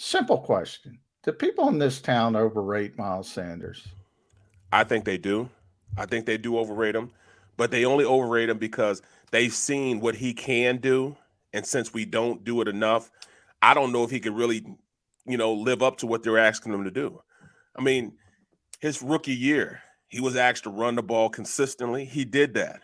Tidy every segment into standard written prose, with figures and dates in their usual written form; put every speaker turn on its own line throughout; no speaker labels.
Simple question. Do people in this town overrate Miles Sanders?
I think they do. I think they do overrate him, but they only overrate him because they've seen what he can do. And since we don't do it enough, I don't know if he could really, live up to what they're asking him to do. I mean, his rookie year, he was asked to run the ball consistently. He did that.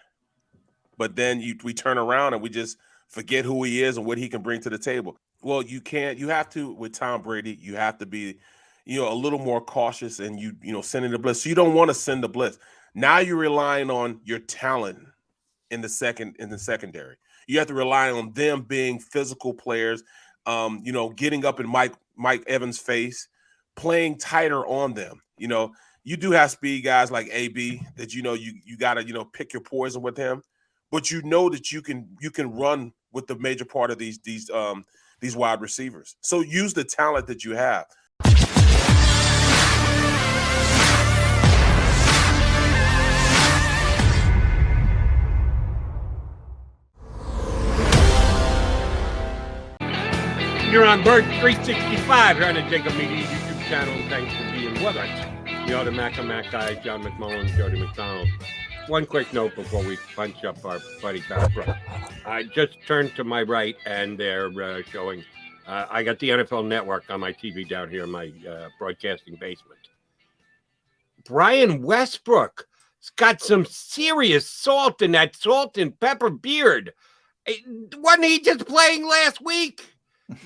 But then we turn around and we just forget who he is and what he can bring to the table. Well, you can't. You have to with Tom Brady. You have to be, a little more cautious and sending the blitz. So you don't want to send the blitz. Now you're relying on your talent in the secondary. You have to rely on them being physical players. Getting up in Mike Evans' face, playing tighter on them. You do have speed guys like AB that you got to pick your poison with him, but you know that you can run with the major part of these wide receivers. So use the talent that you have.
You're on Bird 365 here on the JAKIB Media YouTube channel. Thanks for being with us. The other Mac guys, John McMullen, Jody McDonald. One quick note before we punch up our buddy Barrett Brooks. I just turned to my right and they're showing. I got the NFL Network on my TV down here in my broadcasting basement. Brian Westbrook's got some serious salt in that salt and pepper beard. Wasn't he just playing last week?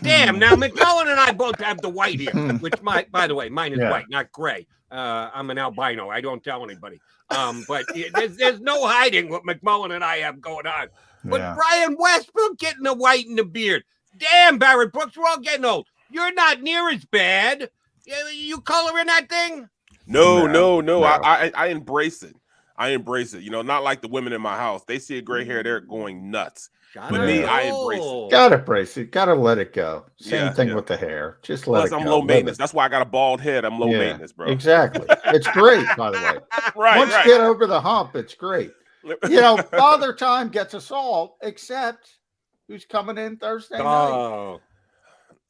Damn. Now, McMullen and I both have the white here, which, by the way, mine is white, not gray. I'm an albino. I don't tell anybody. But there's no hiding what McMullen and I have going on. But Brian Westbrook getting the white in the beard. Damn, Barrett Brooks, we're all getting old. You're not near as bad. You coloring that thing?
No. I embrace it. I embrace it. Not like the women in my house. They see a gray hair, they're going nuts. But me, I embrace it.
Gotta embrace it. Gotta let it go. Same thing with the hair. Just let it go.
I'm low maintenance. That's why I got a bald head. I'm low maintenance, bro.
Exactly. It's great, by the way. Once you get over the hump, it's great. Father Time gets us all, except who's coming in Thursday night.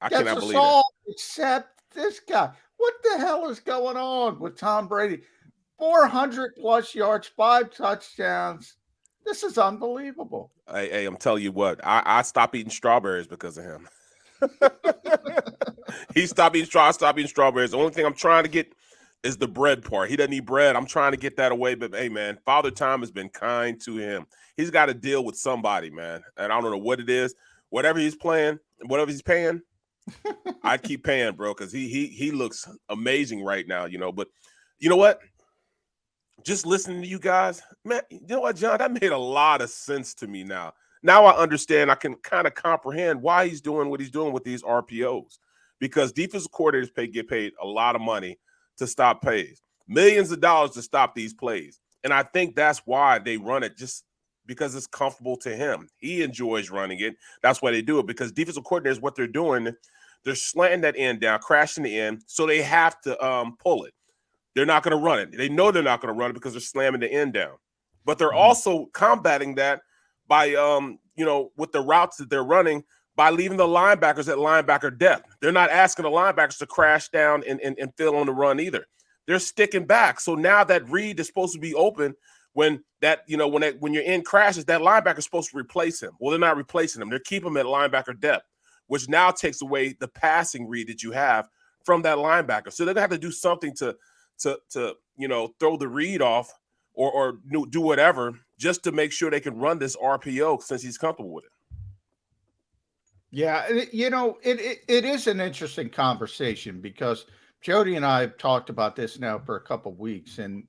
I cannot believe
it. Except this guy. What the hell is going on with Tom Brady? 400 plus yards, 5 touchdowns. This is unbelievable.
Hey, I'm telling you what, I stopped eating strawberries because of him. He stopped eating strawberries. I stopped eating strawberries. The only thing I'm trying to get is the bread part. He doesn't eat bread. I'm trying to get that away. But, hey, man, Father Time has been kind to him. He's got to deal with somebody, man. And I don't know what it is. Whatever he's playing, whatever he's paying, I keep paying, bro, because he looks amazing right now, But you know what? Just listening to you guys, man, you know what, John? That made a lot of sense to me now. Now I understand. I can kind of comprehend why he's doing what he's doing with these RPOs, because defensive coordinators get paid a lot of money to stop plays, millions of dollars to stop these plays. And I think that's why they run it, just because it's comfortable to him. He enjoys running it. That's why they do it, because defensive coordinators, what they're doing, they're slanting that end down, crashing the end, so they have to pull it. They're not going to run it. They know they're not going to run it because they're slamming the end down. But they're also combating that by, with the routes that they're running, by leaving the linebackers at linebacker depth. They're not asking the linebackers to crash down and fill on the run either. They're sticking back. So now that read is supposed to be open when that, when your end crashes, that linebacker is supposed to replace him. Well, they're not replacing him. They're keeping him at linebacker depth, which now takes away the passing read that you have from that linebacker. So they're going to have to do something to throw the read off or do whatever just to make sure they can run this RPO since he's comfortable with it.
Yeah, it is an interesting conversation, because Jody and I have talked about this now for a couple of weeks, and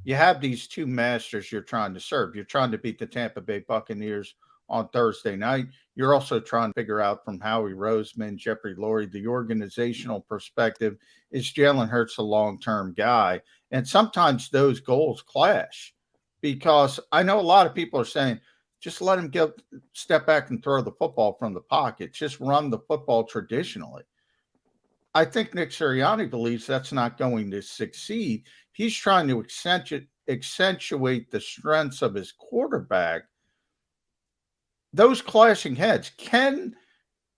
you have these two masters you're trying to serve. You're trying to beat the Tampa Bay Buccaneers on Thursday night. You're also trying to figure out from Howie Roseman, Jeffrey Lurie, the organizational perspective, is Jalen Hurts a long-term guy? And sometimes those goals clash, because I know a lot of people are saying, just let him step back and throw the football from the pocket. Just run the football traditionally. I think Nick Sirianni believes that's not going to succeed. He's trying to accentuate the strengths of his quarterback. Those clashing heads. Can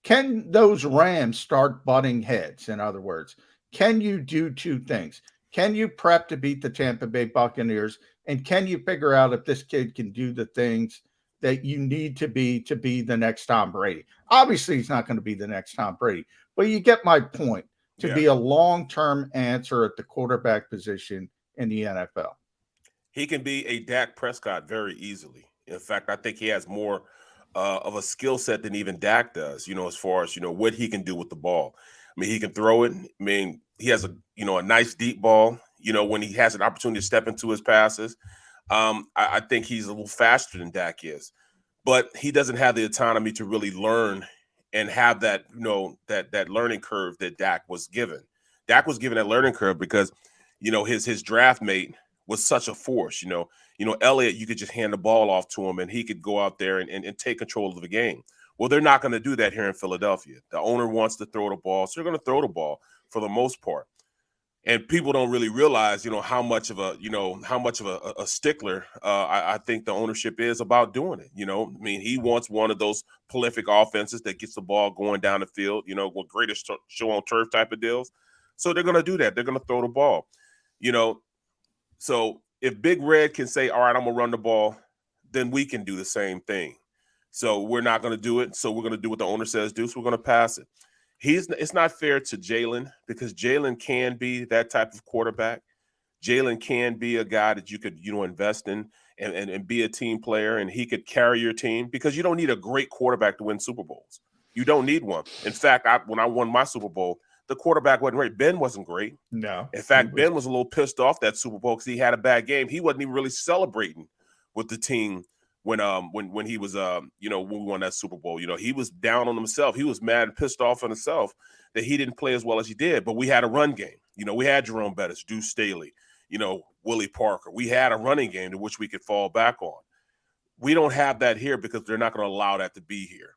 Can those Rams start butting heads? In other words, can you do two things? Can you prep to beat the Tampa Bay Buccaneers? And can you figure out if this kid can do the things that you need to be the next Tom Brady? Obviously, he's not going to be the next Tom Brady, but you get my point. To be a long-term answer at the quarterback position in the NFL.
He can be a Dak Prescott very easily. In fact, I think he has more of a skill set than even Dak does, as far as, what he can do with the ball. I mean, he can throw it. I mean, he has a nice deep ball, when he has an opportunity to step into his passes. I think he's a little faster than Dak is, but he doesn't have the autonomy to really learn and have that, that learning curve that Dak was given. Dak was given that learning curve because, his draft mate was such a force. Elliott, you could just hand the ball off to him and he could go out there and take control of the game. Well, they're not going to do that here in Philadelphia. The owner wants to throw the ball, so they're going to throw the ball for the most part. And people don't really realize, how much of a stickler I think the ownership is about doing it. I mean, he wants one of those prolific offenses that gets the ball going down the field, with greatest show on turf type of deals. So they're going to do that. They're going to throw the ball, So if Big Red can say, all right, I'm going to run the ball, then we can do the same thing. So we're not going to do it. So we're going to do what the owner says do. So we're going to pass it. It's not fair to Jalen because Jalen can be that type of quarterback. Jalen can be a guy that you could, invest in and be a team player, and he could carry your team because you don't need a great quarterback to win Super Bowls. You don't need one. In fact, when I won my Super Bowl, the quarterback wasn't great. Ben wasn't great.
No.
In fact, Ben was a little pissed off that Super Bowl because he had a bad game. He wasn't even really celebrating with the team when he was when we won that Super Bowl. He was down on himself. He was mad and pissed off on himself that he didn't play as well as he did. But we had a run game. We had Jerome Bettis, Deuce Staley, Willie Parker. We had a running game to which we could fall back on. We don't have that here because they're not going to allow that to be here.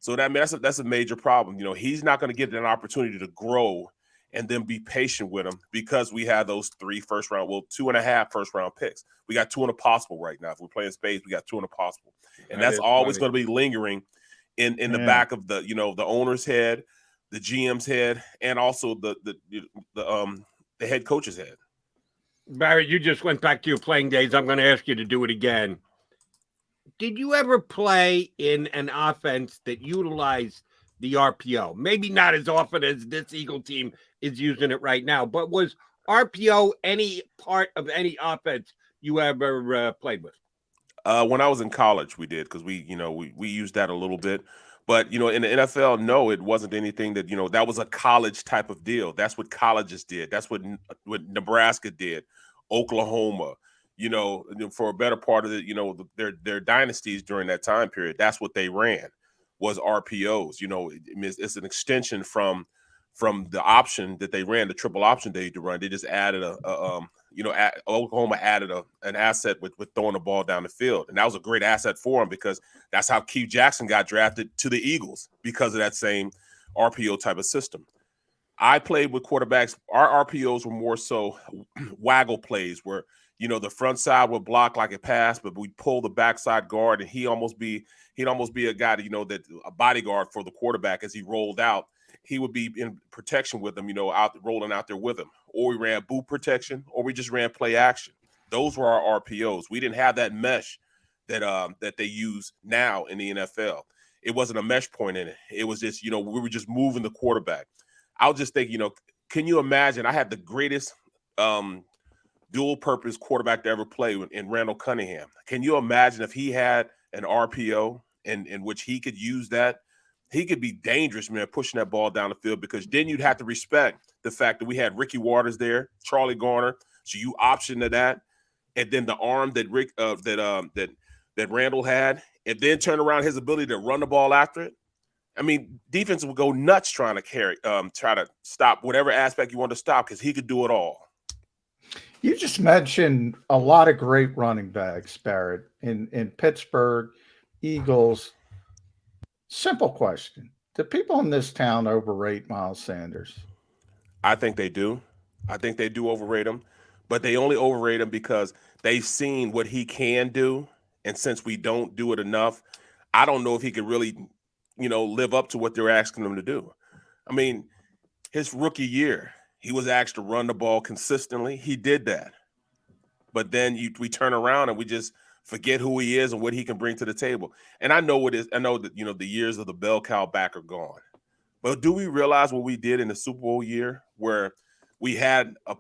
So that's a major problem. He's not going to get an opportunity to grow and then be patient with him because we have those 2.5 first-round picks. We got 2 in a possible right now. If we're playing spades, we got 2 in a possible. And that's always going to be lingering in the back of the owner's head, the GM's head, and also the head coach's head.
Barrett, you just went back to your playing days. I'm going to ask you to do it again. Did you ever play in an offense that utilized the RPO? Maybe not as often as this Eagle team is using it right now, but was RPO any part of any offense you ever played with?
When I was in college, we did because we used that a little bit. But, in the NFL, no, it wasn't anything that, that was a college type of deal. That's what colleges did. That's what Nebraska did, Oklahoma. For a better part of it, their dynasties during that time period, that's what they ran was RPOs. It's an extension from the option that they ran, the triple option they used to run. They just added Oklahoma added an asset with throwing the ball down the field. And that was a great asset for them because that's how Keith Jackson got drafted to the Eagles because of that same RPO type of system. I played with quarterbacks. Our RPOs were more so waggle plays where, the front side would block like a pass, but we'd pull the backside guard and he'd almost be a guy that, that a bodyguard for the quarterback as he rolled out. He would be in protection with him, rolling out there with him. Or we ran boot protection or we just ran play action. Those were our RPOs. We didn't have that mesh that they use now in the NFL. It wasn't a mesh point in it. It was just, we were just moving the quarterback. I'll just think, can you imagine? I had the greatest dual-purpose quarterback to ever play in Randall Cunningham. Can you imagine if he had an RPO in which he could use that? He could be dangerous, man, pushing that ball down the field because then you'd have to respect the fact that we had Ricky Waters there, Charlie Garner. So you option to that, and then the arm that that Randall had, and then turn around his ability to run the ball after it. I mean, defense would go nuts trying to stop whatever aspect you want to stop because he could do it all.
You just mentioned a lot of great running backs, Barrett, in Pittsburgh, Eagles. Simple question. Do people in this town overrate Miles Sanders?
I think they do. I think they do overrate him, but they only overrate him because they've seen what he can do. And since we don't do it enough, I don't know if he could really, live up to what they're asking them to do. I mean, his rookie year, he was asked to run the ball consistently. He did that. But then we turn around and we just forget who he is and what he can bring to the table. And I know that, the years of the bell cow back are gone. But do we realize what we did in the Super Bowl year where we had a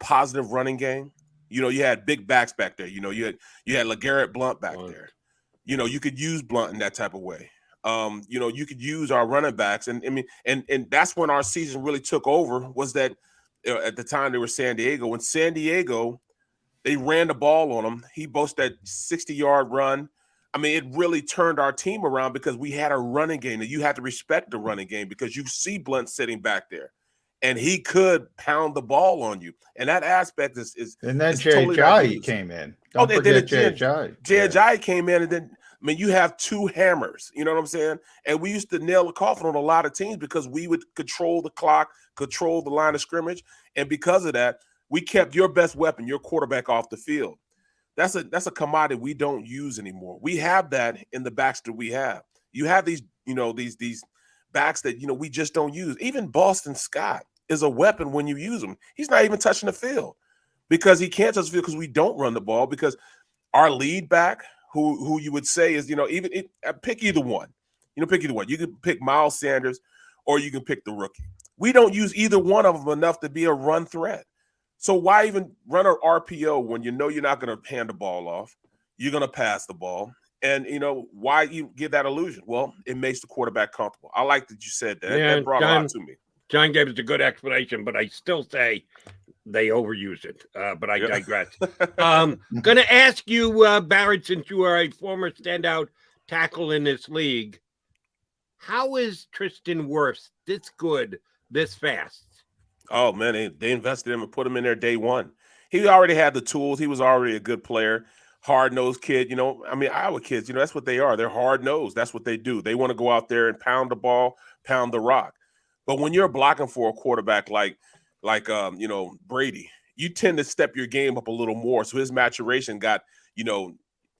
positive running game? You had big backs back there. You had LeGarrette Blount back there. You could use Blount in that type of way. You could use our running backs. And I mean, and that's when our season really took over, was that at the time they were San Diego. When San Diego, they ran the ball on him. He boasted that 60-yard run. I mean, it really turned our team around because we had a running game, and you have to respect the running game because you see Blount sitting back there, and he could pound the ball on you. And that aspect is
and then
totally
Jay came in. Don't forget
Jay came in, and then you have two hammers. You know what I'm saying? And we used to nail the coffin on a lot of teams because we would control the clock, control the line of scrimmage, and because of that, we kept your best weapon, your quarterback, off the field. That's a commodity we don't use anymore. We have that in the backs that we have. You have these backs that we just don't use. Even Boston Scott is a weapon when you use him. He's not even touching the field because he can't touch the field because we don't run the ball, because our lead back, who you would say is, pick either one. Pick either one. You can pick Miles Sanders or you can pick the rookie. We don't use either one of them enough to be a run threat. So why even run an RPO when you're not going to hand the ball off? You're going to pass the ball. And, why you give that illusion? Well, it makes the quarterback comfortable. I like that you said that.
Yeah,
that brought a lot to me.
John gave us a good explanation, but I still say they overuse it. But I digress. Going to ask you, Barrett, since you are a former standout tackle in this league, how is Tristan Wirfs this good, this fast?
Oh, man, they invested in him and put him in there day one. He already had the tools. He was already a good player, hard-nosed kid. Iowa kids, that's what they are. They're hard-nosed. That's what they do. They want to go out there and pound the ball, pound the rock. But when you're blocking for a quarterback like Brady, you tend to step your game up a little more. So his maturation got,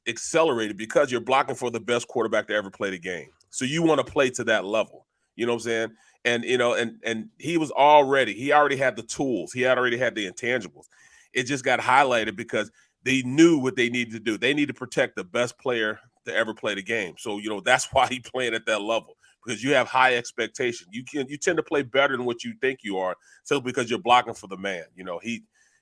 accelerated because you're blocking for the best quarterback to ever play the game. So you want to play to that level. You know what I'm saying? And and he already had the tools. He had already had the intangibles. It just got highlighted because they knew what they needed to do. They need to protect the best player to ever play the game. So, that's why he's playing at that level, because you have high expectation. You tend to play better than what you think you are, simply because you're blocking for the man.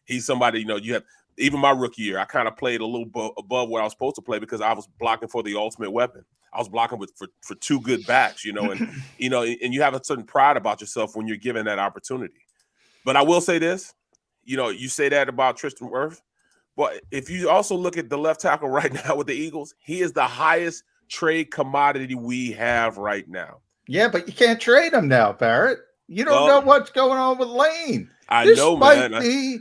He's somebody, you have, even my rookie year, I kind of played a little above what I was supposed to play because I was blocking for the ultimate weapon. I was blocking for two good backs, and and you have a certain pride about yourself when you're given that opportunity. But I will say this, you say that about Tristan Wirfs, but if you also look at the left tackle right now with the Eagles, he is the highest trade commodity we have right now.
Yeah, but you can't trade him now, Barrett. You don't know what's going on with Lane.
This might
be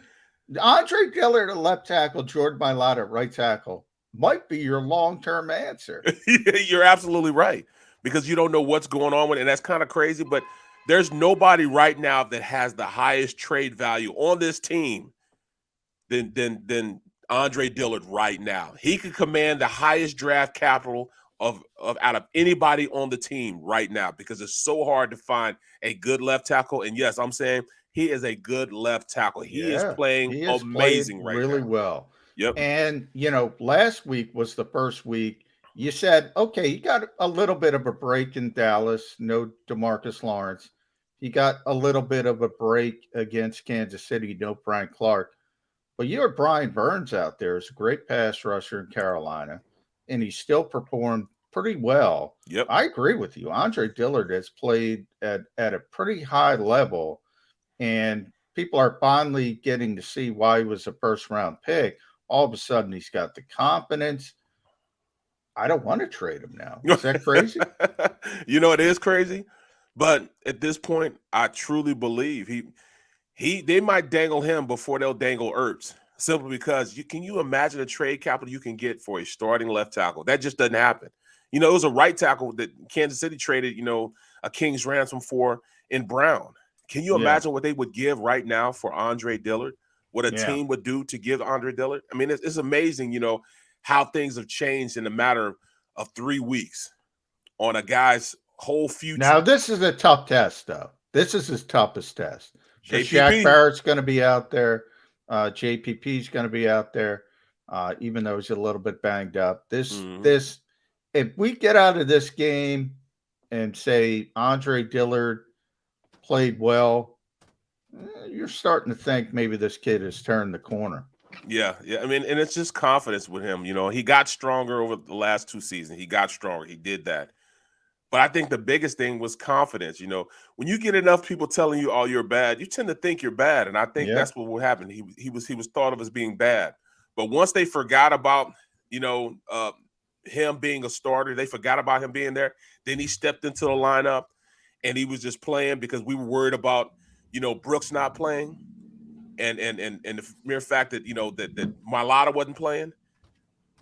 Andre Dillard at left tackle, Jordan Mailata at right tackle. Might be your long-term answer.
You're absolutely right, because you don't know what's going on with it, and that's kind of crazy, but there's nobody right now that has the highest trade value on this team than Andre Dillard right now. He could command the highest draft capital of out of anybody on the team right now, because it's so hard to find a good left tackle. And yes, I'm saying he is a good left tackle. He is playing amazing right now.
Really well.
Yep.
And, last week was the first week you said, okay, you got a little bit of a break in Dallas. No DeMarcus Lawrence. You got a little bit of a break against Kansas City. No Frank Clark. But you had Brian Burns out there as a great pass rusher in Carolina, and he still performed pretty well.
Yep.
I agree with you. Andre Dillard has played at a pretty high level, and people are finally getting to see why he was a first-round pick. All of a sudden, he's got the confidence. I don't want to trade him now. Is that crazy?
It is crazy. But at this point, I truly believe they might dangle him before they'll dangle Ertz, simply because can you imagine a trade capital you can get for a starting left tackle? That just doesn't happen. It was a right tackle that Kansas City traded, a king's ransom for in Brown. Can you imagine what they would give right now for Andre Dillard? What a team would do to give Andre Dillard? I mean, it's amazing, how things have changed in a matter of 3 weeks on a guy's whole future.
Now, this is a tough test, though. This is his toughest test. So
JPP.
Shaq Barrett's going to be out there. JPP's going to be out there, even though he's a little bit banged up. This, if we get out of this game and say Andre Dillard played well, you're starting to think maybe this kid has turned the corner.
Yeah. I mean, and it's just confidence with him. You know, he got stronger over the last 2 seasons. He got stronger. He did that. But I think the biggest thing was confidence. You know, when you get enough people telling you, "Oh, you're bad," you tend to think you're bad, and I think that's what will happen. He was thought of as being bad, but once they forgot about him being a starter, they forgot about him being there. Then he stepped into the lineup, and he was just playing because we were worried about Brooks not playing, and the mere fact that that Mailata wasn't playing.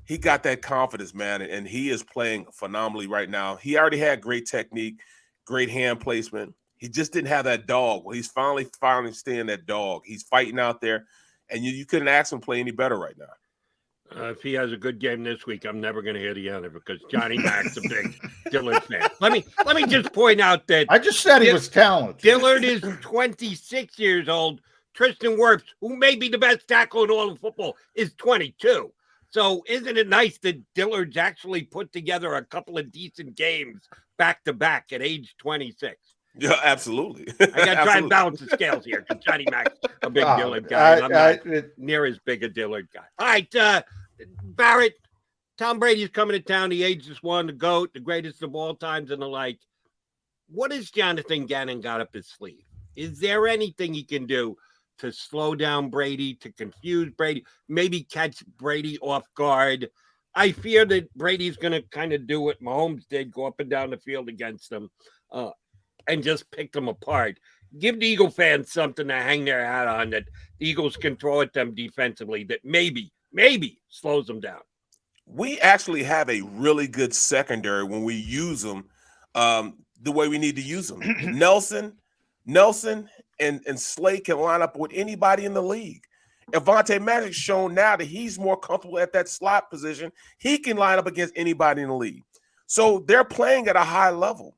He got that confidence, man, and he is playing phenomenally right now. He already had great technique, great hand placement. He just didn't have that dog. Well, he's finally staying that dog. He's fighting out there, and you couldn't ask him to play any better right now.
If he has a good game this week, I'm never going to hear the end of it because Johnny Mac's a big Dillard fan. Let me just point out that
I just said he was talented.
Dillard is 26 years old. Tristan Wirfs, who may be the best tackle in all of football, is 22. So isn't it nice that Dillard's actually put together a couple of decent games back to back at age 26?
Yeah, absolutely.
I got to try and balance the scales here because Johnny Mac's a big Dillard guy. I'm not near as big a Dillard guy. All right, Barrett, Tom Brady's coming to town. The ageless one, the GOAT, the greatest of all times, and the like. What has Jonathan Gannon got up his sleeve? Is there anything he can do to slow down Brady, to confuse Brady, maybe catch Brady off guard? I fear that Brady's going to kind of do what Mahomes did, go up and down the field against them and just pick them apart. Give the Eagle fans something to hang their hat on that the Eagles can throw at them defensively that maybe slows them down. We
actually have a really good secondary when we use them the way we need to use them. Nelson and Slay can line up with anybody in the league. Avonte Magic's shown now that he's more comfortable at that slot position. He can line up against anybody in the league. So they're playing at a high level.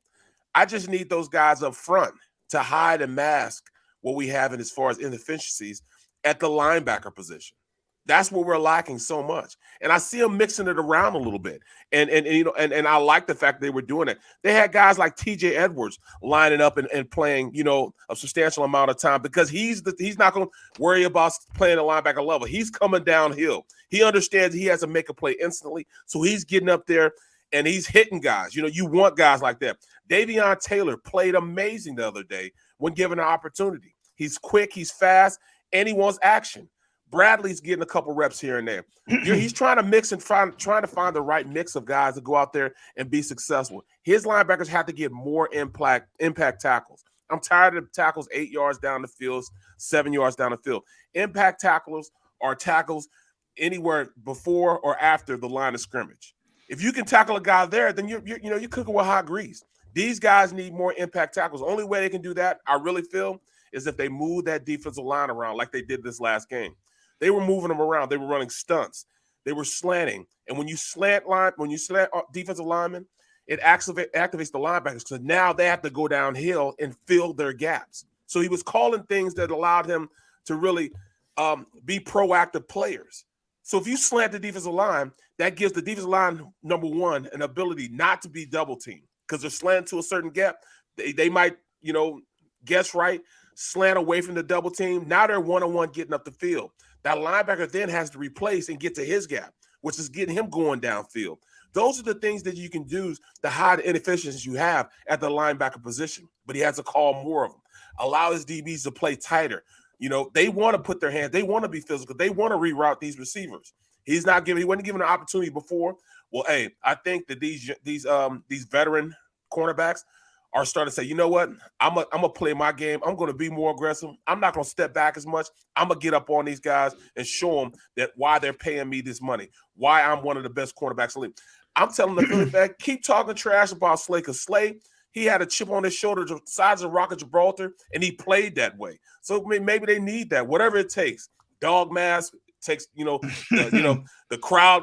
I just need those guys up front to hide and mask what we have in as far as inefficiencies at the linebacker position. That's where we're lacking so much. And I see them mixing it around a little bit. And I like the fact they were doing it. They had guys like TJ Edwards lining up and playing, a substantial amount of time because he's not going to worry about playing at linebacker level. He's coming downhill. He understands he has to make a play instantly. So he's getting up there and he's hitting guys. You want guys like that. Davion Taylor played amazing the other day when given an opportunity. He's quick, he's fast, and he wants action. Bradley's getting a couple reps here and there. He's trying to mix and trying to find the right mix of guys to go out there and be successful. His linebackers have to get more impact tackles. I'm tired of tackles 8 yards down the field, 7 yards down the field. Impact tackles are tackles anywhere before or after the line of scrimmage. If you can tackle a guy there, then you're cooking with hot grease. These guys need more impact tackles. The only way they can do that, I really feel, is if they move that defensive line around like they did this last game. They were moving them around. They were running stunts. They were slanting. And when you slant defensive linemen, it activates the linebackers because now they have to go downhill and fill their gaps. So he was calling things that allowed him to really be proactive players. So if you slant the defensive line, that gives the defensive line, number one, an ability not to be double teamed because they're slanting to a certain gap. They might, guess right, slant away from the double team. Now they're one-on-one getting up the field. That linebacker then has to replace and get to his gap, which is getting him going downfield. Those are the things that you can do to hide the inefficiencies you have at the linebacker position. But he has to call more of them. Allow his DBs to play tighter. They want to put their hands. They want to be physical. They want to reroute these receivers. He wasn't given an opportunity before. Well, hey, I think that these veteran cornerbacks are starting to say, you know what? I'm gonna play my game. I'm going to be more aggressive. I'm not going to step back as much. I'm going to get up on these guys and show them that why they're paying me this money, why I'm one of the best cornerbacks in the league. I'm telling the Philly back, keep talking trash about Slay because Slay, he had a chip on his shoulder the size of the Rock of Gibraltar, and he played that way. So maybe they need that, whatever it takes. Dog mask takes, the crowd,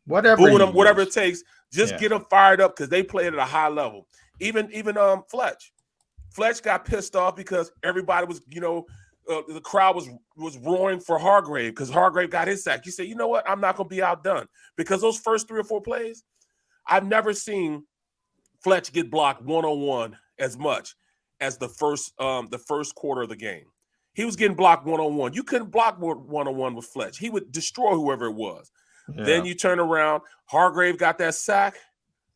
whatever
booing them, whatever it takes Just get them fired up because they played at a high level. Even Fletch got pissed off because everybody was, the crowd was roaring for Hargrave because Hargrave got his sack. You say, you know what? I'm not going to be outdone because those first 3 or 4 plays, I've never seen Fletch get blocked one-on-one as much as the first quarter of the game. He was getting blocked one-on-one. You couldn't block one-on-one with Fletch. He would destroy whoever it was. Yeah. Then you turn around, Hargrave got that sack.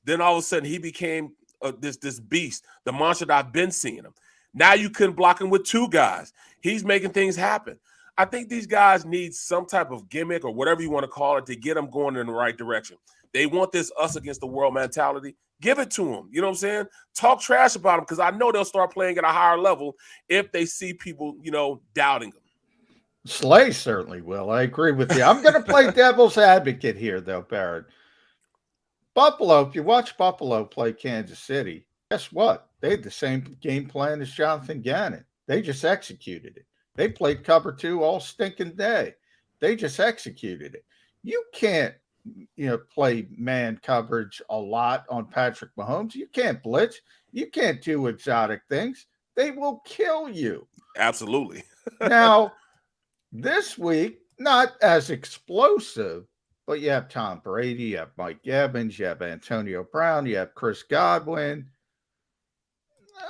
Then all of a sudden he became this beast, the monster that I've been seeing him. Now you couldn't block him with 2 guys. He's making things happen. I think these guys need some type of gimmick or whatever you want to call it to get them going in the right direction. They want this us against the world mentality. Give it to them. You know what I'm saying? Talk trash about them because I know they'll start playing at a higher level if they see people, doubting them.
Slay certainly will. I agree with you. I'm going to play devil's advocate here, though, Barrett. Buffalo, if you watch Buffalo play Kansas City, guess what? They had the same game plan as Jonathan Gannon. They just executed it. They played cover 2 all stinking day. They just executed it. You can't, play man coverage a lot on Patrick Mahomes. You can't blitz. You can't do exotic things. They will kill you.
Absolutely.
Now, this week, not as explosive, but you have Tom Brady, you have Mike Evans, you have Antonio Brown, you have Chris Godwin.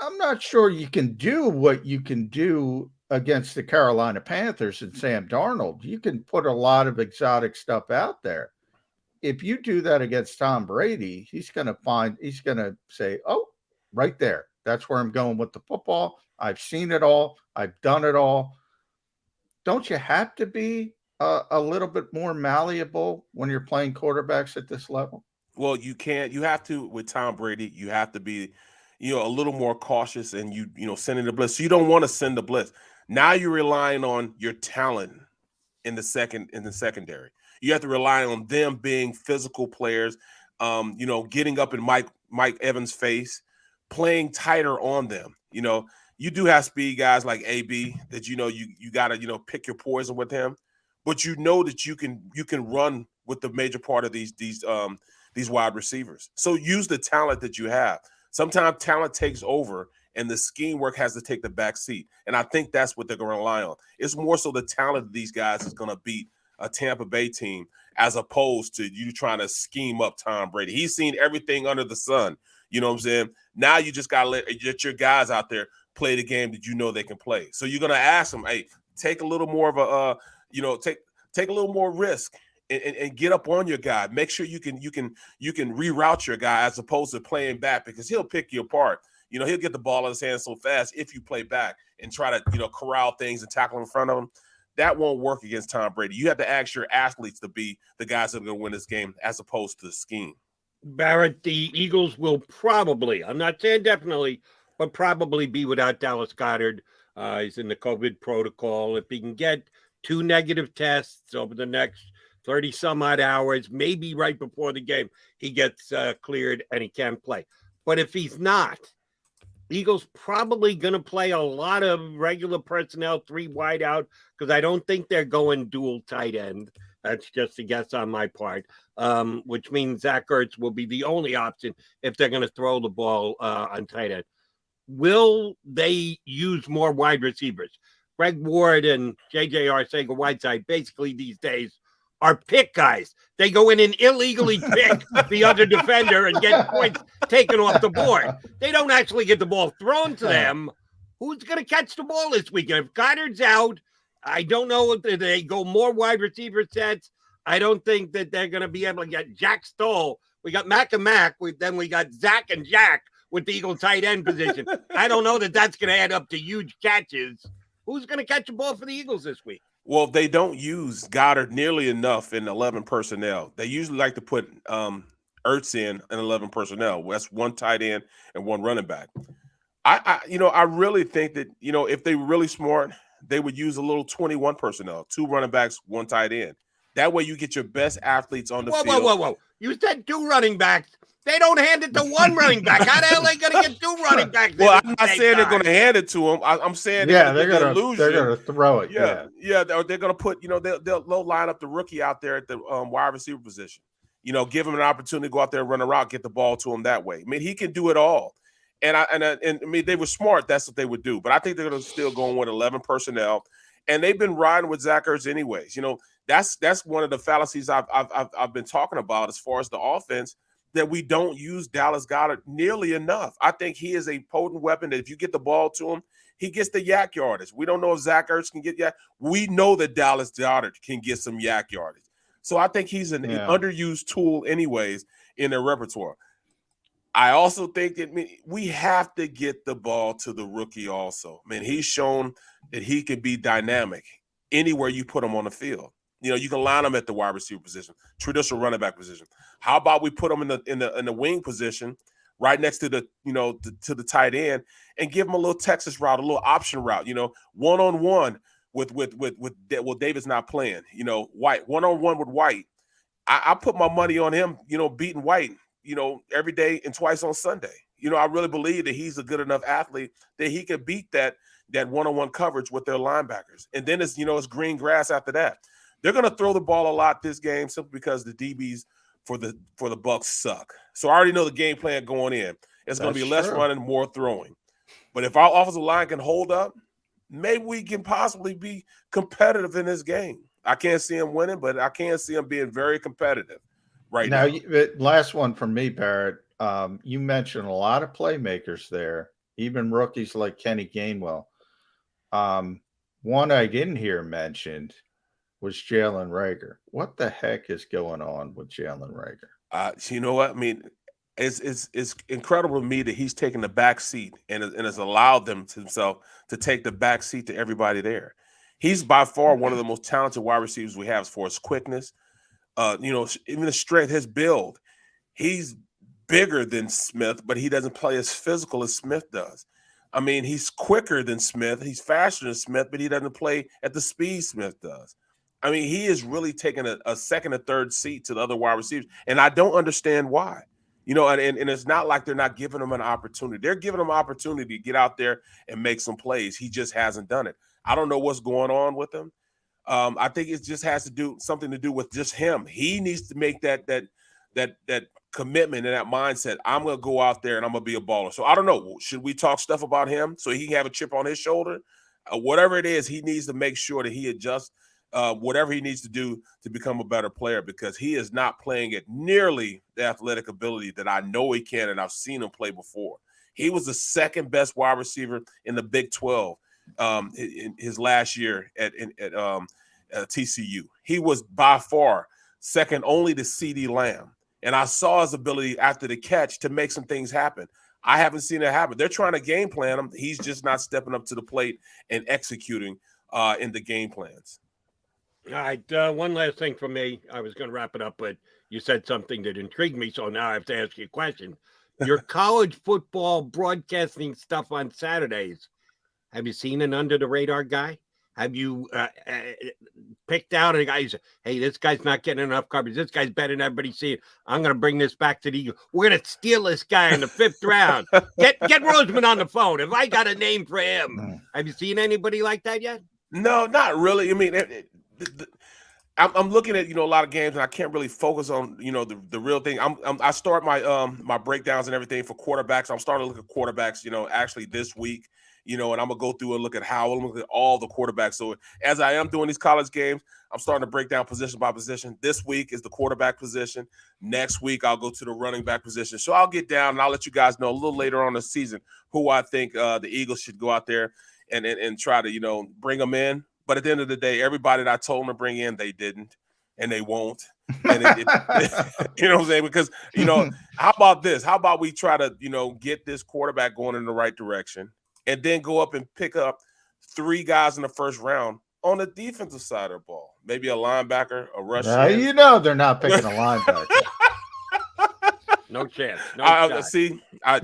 I'm not sure you can do what you can do against the Carolina Panthers and Sam Darnold. You can put a lot of exotic stuff out there. If you do that against Tom Brady, he's going to say, oh, right there. That's where I'm going with the football. I've seen it all. I've done it all. Don't you have to be a little bit more malleable when you're playing quarterbacks at this level?
Well, you can't. You have to, with Tom Brady, you have to be, a little more cautious and sending the blitz. So you don't want to send the blitz. Now you're relying on your talent in the secondary. You have to rely on them being physical players, getting up in Mike Evans' face, playing tighter on them. You do have speed guys like AB that you got to pick your poison with him, but that you can run with the major part of these wide receivers. So use the talent that you have. Sometimes talent takes over and the scheme work has to take the back seat. And I think that's what they're going to rely on. It's more so the talent of these guys is going to beat a Tampa Bay team as opposed to you trying to scheme up Tom Brady. He's seen everything under the sun. You know what I'm saying? Now you just got to let your guys out there play the game that they can play. So you're going to ask them, hey, take a little more of a, take a little more risk and get up on your guy. Make sure you can reroute your guy as opposed to playing back because he'll pick you apart. He'll get the ball in his hands so fast if you play back and try to, corral things and tackle in front of him. That won't work against Tom Brady. You have to ask your athletes to be the guys that are going to win this game as opposed to the scheme.
Barrett, the Eagles will probably, I'm not saying definitely, but probably be without Dallas Goedert. He's in the COVID protocol. If he can get 2 negative tests over the next 30-some-odd hours, maybe right before the game, he gets cleared and he can play. But if he's not, Eagles probably going to play a lot of regular personnel, 3 wide out, because I don't think they're going dual tight end. That's just a guess on my part, which means Zach Ertz will be the only option if they're going to throw the ball on tight end. Will they use more wide receivers? Greg Ward and J.J. Arcega-Whiteside basically these days are pick guys. They go in and illegally pick the other defender and get points taken off the board. They don't actually get the ball thrown to them. Who's going to catch the ball this weekend? If Goddard's out, I don't know if they go more wide receiver sets. I don't think that they're going to be able to get Jack Stoll. We got Mac and Mac. Then we got Zach and Jack with the Eagle tight end position. I don't know that that's going to add up to huge catches. Who's going to catch the ball for the Eagles this week?
Well, they don't use Goddard nearly enough in 11 personnel. They usually like to put Ertz in 11 personnel. That's 1 tight end and 1 running back. I really think that, if they were really smart, they would use a little 21 personnel, 2 running backs, 1 tight end. That way you get your best athletes on the field.
Whoa. You said 2 running backs. They don't hand it to 1 running back. How the hell are they going to get 2 running backs?
Well, I'm not saying they're going to hand it to them. I'm saying
they're going to throw it.
Yeah. They're going to put, they'll line up the rookie out there at the wide receiver position. give him an opportunity to go out there and run a route, get the ball to him that way. I mean, he can do it all. And I mean, they were smart. That's what they would do. But I think they're going to still go with 11 personnel. And they've been riding with Zach Ertz anyways. That's one of the fallacies I've been talking about as far as the offense, that we don't use Dallas Goedert nearly enough. I think he is a potent weapon that if you get the ball to him, he gets the yak yardage. We don't know if Zach Ertz can get yak. We know that Dallas Goedert can get some yak yardage. So I think he's an underused tool anyways in their repertoire. I also think that we have to get the ball to the rookie also. I mean, he's shown that he can be dynamic anywhere you put him on the field. You can line him at the wide receiver position, traditional running back position. How about we put him in the wing position, right next to the to the tight end, and give him a little Texas route, a little option route. One-on-one with David's not playing. White one-on-one with White. I put my money on him. Beating White. Every day and twice on Sunday. I really believe that he's a good enough athlete that he can beat that one-on-one coverage with their linebackers. And then it's green grass after that. They're going to throw the ball a lot this game simply because the DBs for the Bucs suck. So I already know the game plan going in. It's going to be less running, more throwing. But if our offensive line can hold up, maybe we can possibly be competitive in this game. I can't see him winning, but I can see him being very competitive right now.
Last one from me, Barrett. You mentioned a lot of playmakers there, even rookies like Kenny Gainwell. One I didn't hear mentioned was Jalen Reagor. What the heck is going on with Jalen Reagor?
You know what? I mean, it's incredible to me that he's taken the back seat and has allowed himself to take the back seat to everybody there. He's by far one of the most talented wide receivers we have as far as quickness. Even the strength, his build. He's bigger than Smith, but he doesn't play as physical as Smith does. I mean, he's quicker than Smith. He's faster than Smith, but he doesn't play at the speed Smith does. I mean, he is really taking a second or third seat to the other wide receivers, and I don't understand why. And it's not like they're not giving him an opportunity. They're giving him an opportunity to get out there and make some plays. He just hasn't done it. I don't know what's going on with him. I think it just has to do something to do with just him. He needs to make that commitment and that mindset. I'm going to go out there and I'm going to be a baller. So I don't know. Should we talk stuff about him so he can have a chip on his shoulder? Whatever it is, he needs to make sure that he adjusts whatever he needs to do to become a better player, because he is not playing at nearly the athletic ability that I know he can, and I've seen him play before. He was the second best wide receiver in the Big 12 in his last year at TCU. He was by far second only to CeeDee Lamb. And I saw his ability after the catch to make some things happen. I haven't seen it happen. They're trying to game plan him. He's just not stepping up to the plate and executing in the game plans.
All right, one last thing from me. I was going to wrap it up, but you said something that intrigued me, so now I have to ask you a question. Your college football broadcasting stuff on Saturdays, have you seen an under-the-radar guy? Have you picked out a guy? Hey, this guy's not getting enough coverage. This guy's better than everybody seeing. I'm going to bring this back to the Eagles. We're going to steal this guy in the 5th round. Get Roseman on the phone. Have I got a name for him? Have you seen anybody like that yet?
No, not really. I mean, I'm looking at a lot of games, and I can't really focus on the real thing. I start my my breakdowns and everything for quarterbacks. I'm starting to look at quarterbacks, actually this week. And I'm going to go through and look at I'm looking at all the quarterbacks. So as I am doing these college games, I'm starting to break down position by position. This week is the quarterback position. Next week, I'll go to the running back position. So I'll get down, and I'll let you guys know a little later on in the season who I think the Eagles should go out there and try to, bring them in. But at the end of the day, everybody that I told them to bring in, they didn't, and they won't. And you know what I'm saying? Because, how about this? How about we try to, get this quarterback going in the right direction, and then go up and pick up 3 guys in the first round on the defensive side of the ball. Maybe a linebacker, a rusher.
They're not picking a linebacker.
No chance.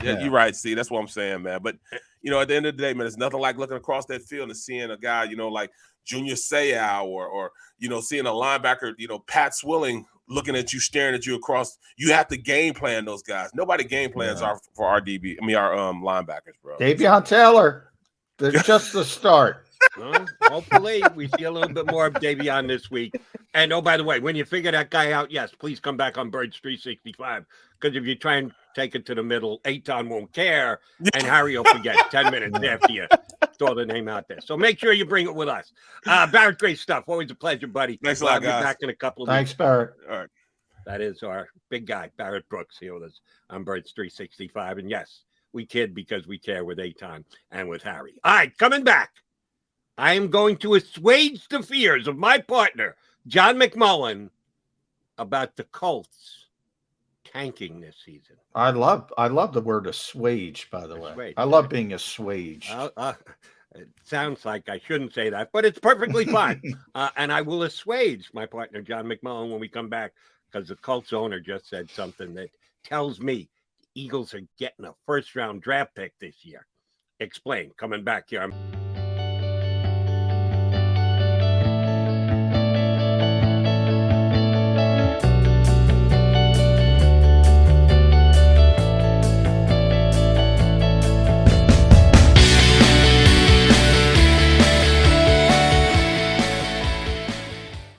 You're right. See, that's what I'm saying, man. But, at the end of the day, man, it's nothing like looking across that field and seeing a guy, like Junior Seau or seeing a linebacker, Pat Swilling looking at you, staring at you across. You have to game plan those guys. Nobody game plans for our DB. I mean, our linebackers, bro.
Davion Taylor. They're just the start.
Well, hopefully we see a little bit more of Davion this week. And oh, by the way, when you figure that guy out, yes, please come back on Birds 365. Because if you try and take it to the middle, Aton won't care, and Harry will forget 10 minutes after you throw the name out there. So make sure you bring it with us. Barrett, great stuff. Always a pleasure, buddy.
Thanks a lot,
We'll
guys.
be back in a couple of
Thanks,
weeks.
Barrett.
All right.
That is our big guy, Barrett Brooks, here with us on Birds 365. And yes, we kid because we care with Aton and with Harry. All right, coming back. I am going to assuage the fears of my partner, John McMullen, about the Colts tanking this season.
I love the word assuage, by the way.
Assuage.
I love being assuaged.
It sounds like I shouldn't say that, but it's perfectly fine. And I will assuage my partner, John McMullen, when we come back, because the Colts owner just said something that tells me the Eagles are getting a first-round draft pick this year. Explain. Coming back here.